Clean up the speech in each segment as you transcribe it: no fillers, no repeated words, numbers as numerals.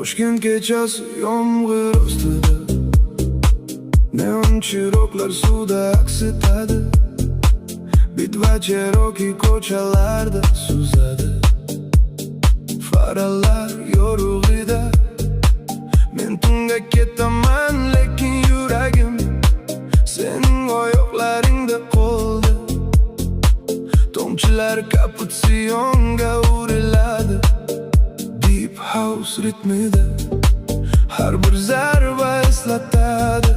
Toshkent kechasi yomg'ir ostida, neon chiroqlar suvda aks etadi. Bit va Cherokee ko'chalarda suzadi. Faralar yorug'ida men tunga ketaman, lekin yuragim sening oyoqlaringda qoldi. Tomchilar kaputsionga uriladi. Deep house ritmida har bir zarba eslatadi.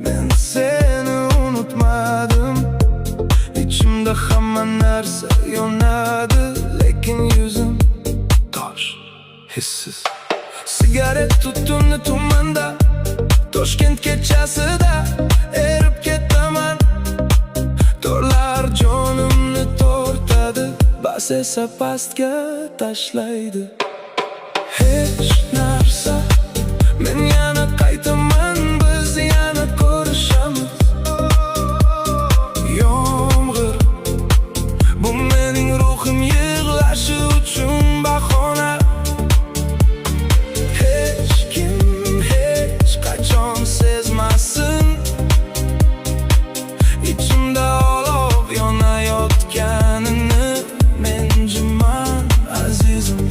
Men seni unutmadim, ichimda hamma narsa yonadi, lekin yuzim tosh, hissiz. Sigaret tutuni tumanda, Toshkent kechasida erib ketaman. Torlar jonimni tortadi, bas esa pastga tashlaydi. Hech narsa, men yana qaytaman, biz yana ko'rishamiz. Yomg'ir, bu mening ruhim yig'lashi uchun bahona. Hech kim hech qachon sezmasin, ichimda olov yonayotganini. Men jimman azizim,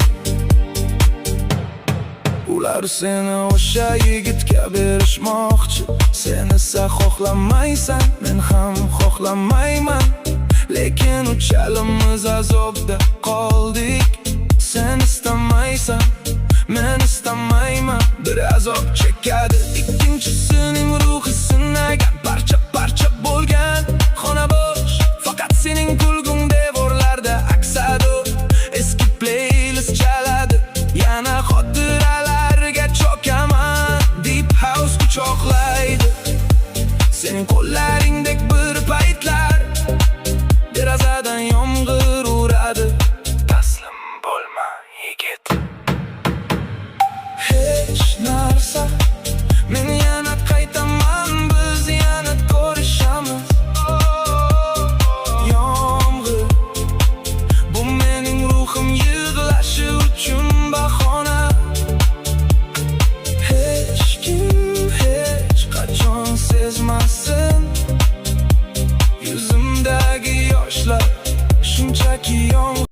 ular seni o'sha yigitga berishmoqchi. Sen esa xohlamaysan, men ham xohlamayman, lekin uchalamiz azobda qoldik. Sen istamaysan, men istamayman, bir azob chekadi.